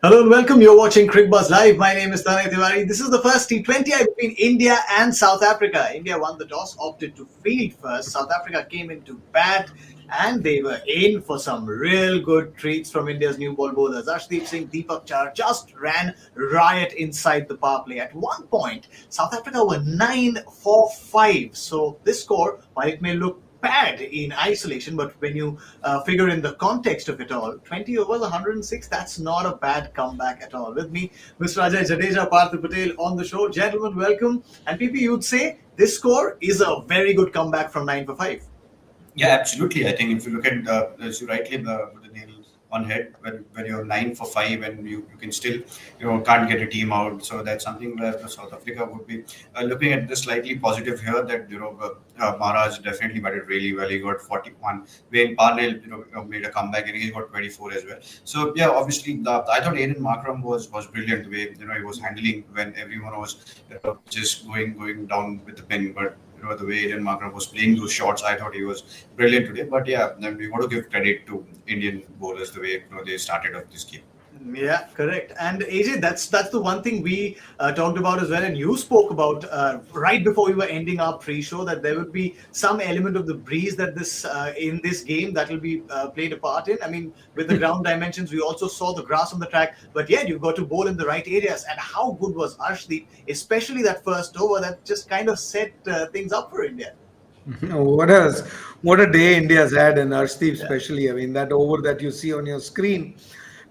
Hello and welcome. You're watching Cricbuzz Live. My name is Tanay Tiwari. This is the first T20I between India and South Africa. India won the toss, opted to field first. South Africa came in to bat, and they were in for some real good treats from India's new ball bowlers. Arshdeep Deepak Chahar just ran riot inside the power play. At one point, South Africa were 9 for 5. So this score, while it may look bad in isolation, but when you figure in the context of it all, 20 overs, 106, that's not a bad comeback at all. With me, Mr. Ajay Jadeja, Parthiv Patel on the show. Gentlemen, welcome. And PP, you'd say this score is a very good comeback from 9 for 5. Yeah, absolutely. I think if you look at, as you rightly put the nail on head, when you're 9 for 5 and you can still, can't get a team out. So that's something where South Africa would be looking at this slightly positive here that, Maharaj definitely batted really well. He got 41. Wayne Parnell, made a comeback and he got 24 as well. So, yeah, obviously, I thought Aiden Markram was brilliant the way, he was handling when everyone was just going down with the pin. But the way Aiden Markram was playing those shots, I thought he was brilliant today. But yeah, then we want to give credit to Indian bowlers the way they started off this game. Yeah, correct. And AJ, that's the one thing we talked about as well, and you spoke about right before we were ending our pre-show that there would be some element of the breeze that this in this game that will be played a part in. I mean, with the ground dimensions, we also saw the grass on the track, but yet you've got to bowl in the right areas. And how good was Arshdeep, especially that first over that just kind of set things up for India. What a day India's had, and Arshdeep especially. I mean, that over that you see on your screen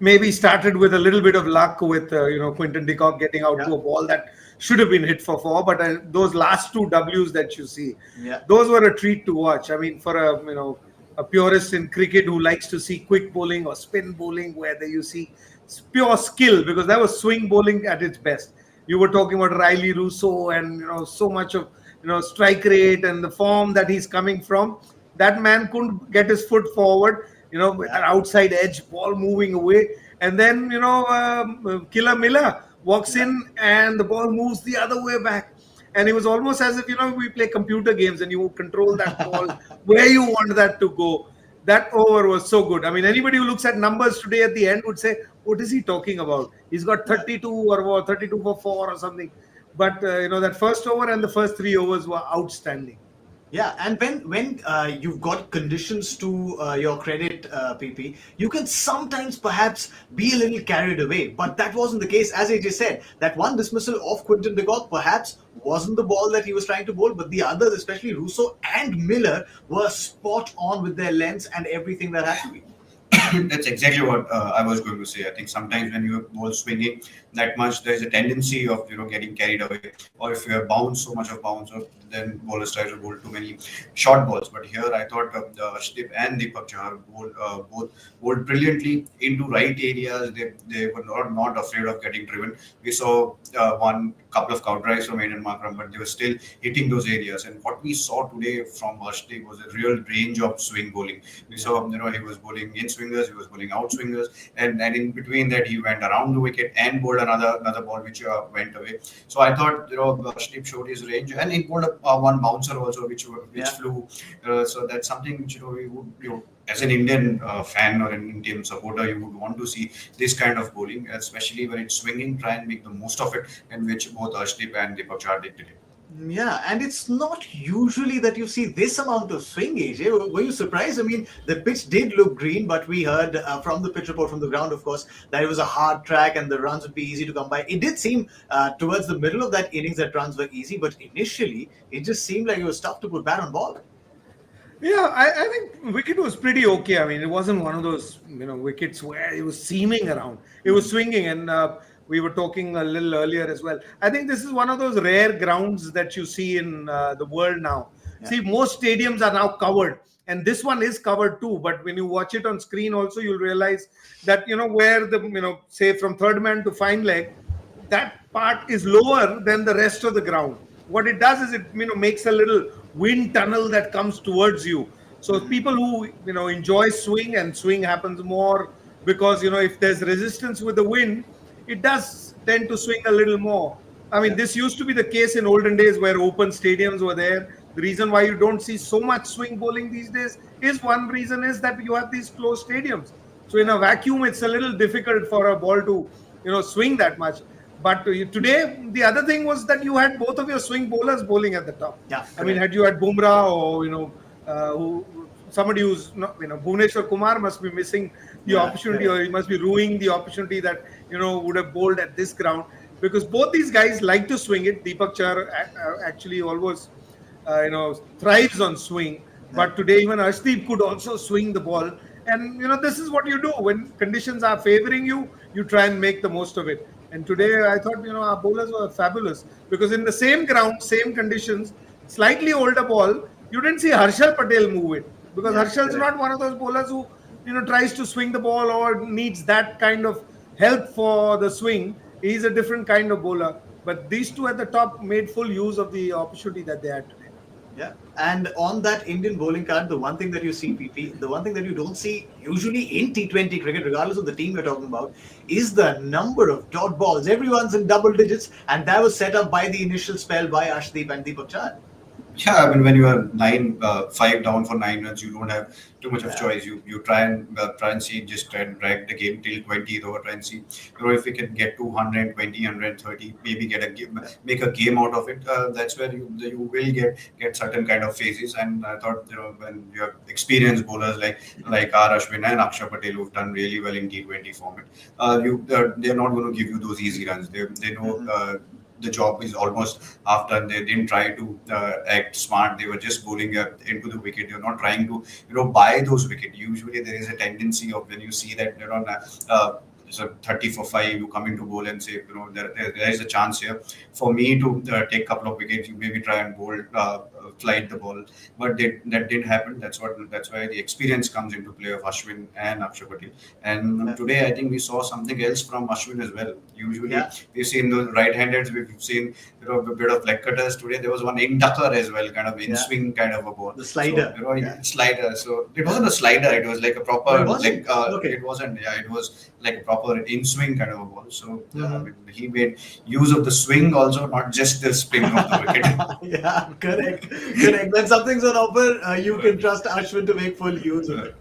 maybe started with a little bit of luck with Quinton de Kock getting out to a ball that should have been hit for 4. But those last two Ws that you see, those were a treat to watch. I mean, for a purist in cricket who likes to see quick bowling or spin bowling, where you see pure skill, because that was swing bowling at its best. You were talking about Riley Russo and so much of strike rate and the form that he's coming from. That man couldn't get his foot forward. With an outside edge, ball moving away. And then, Killer Miller walks in and the ball moves the other way back. And it was almost as if, we play computer games and you control that ball where you want that to go. That over was so good. I mean, anybody who looks at numbers today at the end would say, what is he talking about? He's got 32 or 32 for 4 or something. But, that first over and the first 3 overs were outstanding. Yeah, and when you've got conditions to your credit, PP, you can sometimes perhaps be a little carried away. But that wasn't the case. As AJ said, that one dismissal of Quinton de Kock perhaps wasn't the ball that he was trying to bowl, but the others, especially Russo and Miller, were spot on with their lengths and everything that had to be. That's exactly what I was going to say. I think sometimes when you ball swinging that much, there's a tendency of getting carried away, or if you have so much of bounce, or then bowlers try to bowl too many short balls. But here I thought the Arshdeep and Deepak Chahar both bowled brilliantly into right areas. They were not afraid of getting driven. We saw one couple of counter drives from Aiden Markram, but they were still hitting those areas. And what we saw today from Arshdeep was a real range of swing bowling. We saw he was bowling in swingers, he was bowling out swingers, and in between that he went around the wicket and bowled another ball which went away. So I thought Arshdeep showed his range, and he bowled one bouncer also which flew. So that's something which we would as an Indian fan or an Indian supporter, you would want to see this kind of bowling, especially when it's swinging. Try and make the most of it, and which both Arshdeep and Deepak Chahar did today. Yeah, and it's not usually that you see this amount of swing, AJ. Were you surprised? I mean, the pitch did look green, but we heard from the pitch report from the ground, of course, that it was a hard track and the runs would be easy to come by. It did seem towards the middle of that innings that runs were easy, but initially it just seemed like it was tough to put bat on ball. Yeah, I think wicket was pretty okay. I mean, it wasn't one of those wickets where it was seaming around. It was swinging, and we were talking a little earlier as well. I think this is one of those rare grounds that you see in the world now. Yeah. See, most stadiums are now covered, and this one is covered too. But when you watch it on screen, also you'll realize that where the say from third man to fine leg, that part is lower than the rest of the ground. What it does is it makes a little wind tunnel that comes towards you. So people who enjoy swing, and swing happens more because if there's resistance with the wind, it does tend to swing a little more. I mean, this used to be the case in olden days where open stadiums were there. The reason why you don't see so much swing bowling these days is one reason is that you have these closed stadiums. So in a vacuum, it's a little difficult for a ball to, swing that much. But today, the other thing was that you had both of your swing bowlers bowling at the top. Yeah, I mean, correct. had you had Bumrah or somebody who's not, Bhuvneshwar Kumar must be missing the Yeah, opportunity, correct. or he must be ruining the opportunity that would have bowled at this ground, because both these guys like to swing it. Deepak Chahar actually always thrives on swing, Yeah. but today even Arshdeep could also swing the ball. And this is what you do when conditions are favoring you. You try and make the most of it. And today I thought our bowlers were fabulous, because in the same ground, same conditions, slightly older ball, you didn't see Harshal Patel move it, because Yeah, Harshal's correct. not one of those bowlers who tries to swing the ball or needs that kind of help for the swing. He's a different kind of bowler. But these two at the top made full use of the opportunity that they had today. Yeah, and on that Indian bowling card, the one thing that you see, PP, the one thing that you don't see usually in T20 cricket, regardless of the team you're talking about, is the number of dot balls. Everyone's in double digits, and that was set up by the initial spell by Arshdeep and Deepak Chahar. Yeah, I mean, when you are 5 down for 9 runs, you don't have too much of Yeah. choice. You try and see, just try and drag the game till 20th over. Try and see, if we can get to 120, 130, maybe get a game, make a game out of it. That's where you will get certain kind of phases. And I thought, when you have experienced bowlers like R. Ashwin and Akshar Patel, who've done really well in T20 format, they're not going to give you those easy runs. They know. The job is almost after, and they didn't try to act smart. They were just bowling into the wicket. They're not trying to buy those wickets. Usually there is a tendency of, when you see that it's a 30 for 5, you come into bowl and say, there is a chance here for me to take a couple of wickets. You maybe try and bowl, flight the ball, but that didn't happen. That's why the experience comes into play of Ashwin and Akshar Patel. And today I think we saw something else from Ashwin as well. Usually we've seen those right-handers, we've seen a bit of leg cutters. Today there was one in ducker as well, kind of in swing kind of a ball. The slider. So, slider. So it wasn't a slider. It was like a proper leg. Okay. It wasn't. Yeah, it was like a proper in swing kind of a ball. So I mean, he made use of the swing also, not just the spin of the wicket. Yeah, correct. When something's on offer, you can trust Ashwin to make full use of it.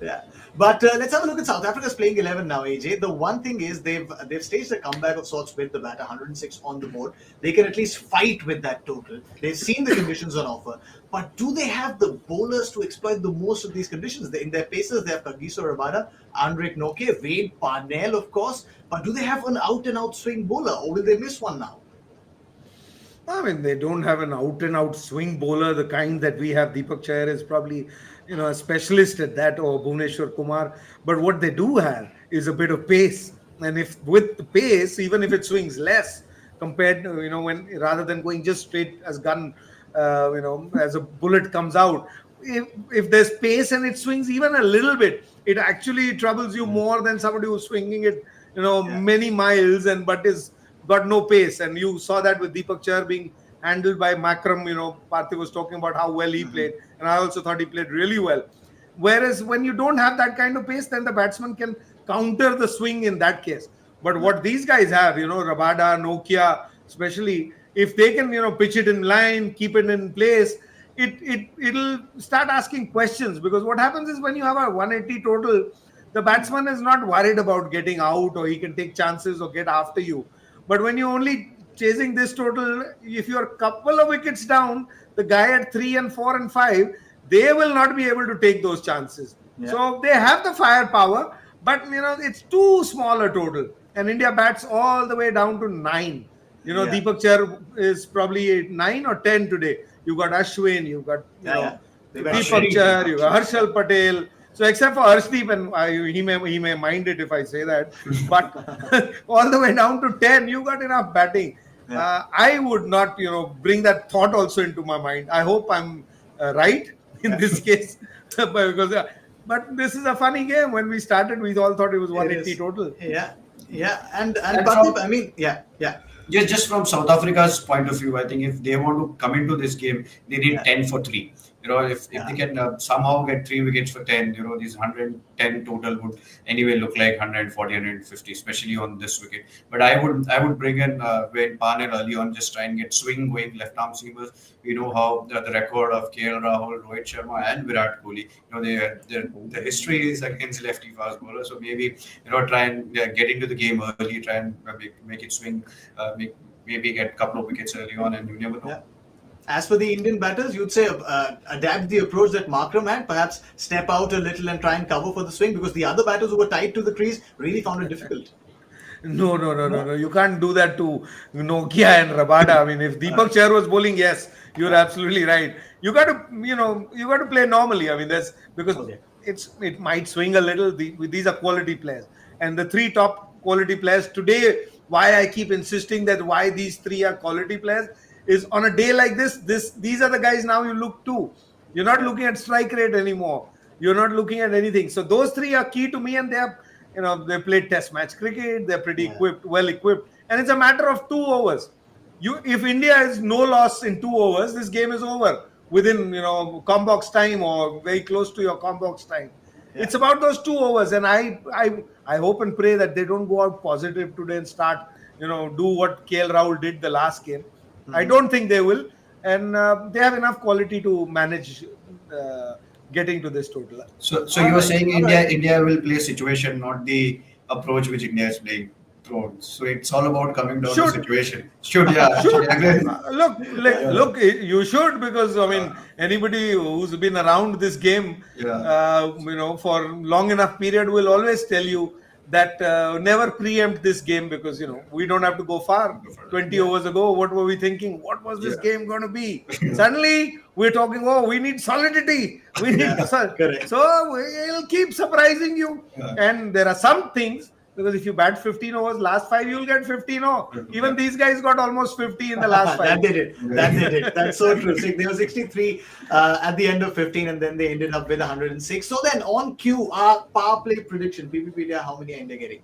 Yeah. But let's have a look at South Africa's playing 11 now, AJ. The one thing is they've staged a comeback of sorts with the bat, 106 on the board. They can at least fight with that total. They've seen the conditions on offer. But do they have the bowlers to exploit the most of these conditions? In their paces, they have Kagiso Rabada, Andre Knoke, Wade Parnell, of course. But do they have an out-and-out swing bowler, or will they miss one now? I mean, they don't have an out-and-out swing bowler, the kind that we have. Deepak Chahar is probably, a specialist at that, or Bhuvneshwar Kumar. But what they do have is a bit of pace. And if with the pace, even if it swings less compared to, when rather than going just straight as gun, as a bullet comes out, if there's pace and it swings even a little bit, it actually troubles you more than somebody who's swinging it, many miles but is got no pace. And you saw that with Deepak Chahar being handled by Makram. Parthiv was talking about how well he played, and I also thought he played really well. Whereas when you don't have that kind of pace, then the batsman can counter the swing in that case. But what these guys have, Rabada, Nokia, especially, if they can, pitch it in line, keep it in place, it'll start asking questions. Because what happens is, when you have a 180 total, the batsman is not worried about getting out, or he can take chances or get after you. But when you're only chasing this total, if you're a couple of wickets down, the guy at 3 and 4 and 5, they will not be able to take those chances. Yeah. So they have the firepower, but it's too small a total. And India bats all the way down to 9. Deepak Chahar is probably 9 or 10 today. You got Ashwin, you got Deepak Chahar, you got Harshal Patel. So except for Arshdeep, and he may mind it if I say that, but all the way down to 10, you got enough batting. Yeah. I would not, bring that thought also into my mind. I hope I'm right in this case, but this is a funny game. When we started, we all thought it was 180 total. Yeah, and Parthiv, I mean, yeah. Yeah, just from South Africa's point of view, I think if they want to come into this game, they need 10 for 3. if they can somehow get 3 wickets for 10, these 110 total would anyway look like 140, 150, especially on this wicket. But I would bring in Wayne Parnell early on, just try and get swing going left arm seamers. We know how the record of KL Rahul, Rohit Sharma, and Virat Kohli. The history is against lefty fast bowlers. So maybe try and get into the game early, try and make it swing, maybe get a couple of wickets early on, and you never know. Yeah. As for the Indian batters, you'd say adapt the approach that Markram had, perhaps step out a little and try and cover for the swing, because the other batters who were tied to the crease really found it difficult. No. You can't do that to Nokia and Rabada. I mean, if Deepak Chahar was bowling, yes, you're absolutely right. You got to play normally. I mean, that's because it might swing a little. These are quality players, and the three top quality players today. Why I keep insisting that why these three are quality players is on a day like this. These are the guys now you look to. You're not looking at strike rate anymore. You're not looking at anything. So those three are key to me, and they played test match cricket. They're pretty well equipped, and it's a matter of 2 overs. If India is no loss in 2 overs, this game is over within Combox time or very close to your Combox time. Yeah. It's about those 2 overs, and I hope and pray that they don't go out positive today and start do what KL Rahul did the last game. Mm-hmm. I don't think they will, and they have enough quality to manage getting to this total. So you were saying India will play situation, not the approach which India is playing. So it's all about coming down to situation. Should. Look, you should, because I mean anybody who's been around this game, for long enough period will always tell you that never preempt this game, because we don't have to go far. 20 overs ago, what were we thinking? What was this game going to be? Suddenly we're talking, we need solidity. We need correct. So it'll keep surprising you. Yeah. And there are some things. Because if you bat 15 overs, last 5 you'll get 15. Even these guys got almost 50 in the last 5. That they did. That's so true. They were 63 at the end of 15, and then they ended up with 106. So then on cue, our power play prediction. PPP, how many are India getting?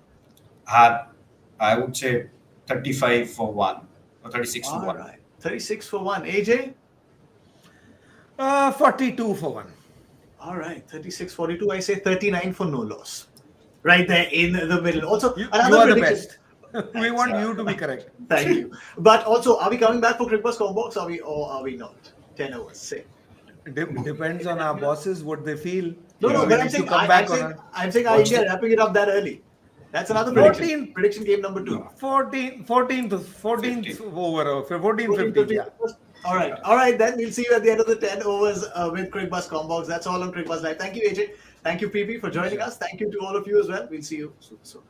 I would say 35 for 1 or 36 for 1. All right, 36 for 1. AJ? 42 for 1. All right, 36-42. I say 39 for no loss. Right there in the middle. Also, you are the best. We want you to be correct. Thank you. But also, are we coming back for Cricbuzz Combox? Or are we not? 10 overs, say. Depends on our bosses, what they feel. No, but I'm saying are India wrapping it up that early? That's another prediction. Prediction game number 2. 14th over. 14-15. Yeah. All right. Then we'll see you at the end of the 10 overs with Cricbuzz Combox. That's all on Cricbuzz Live. Thank you, AJ. Thank you, PP, for joining us. Thank you to all of you as well. We'll see you soon.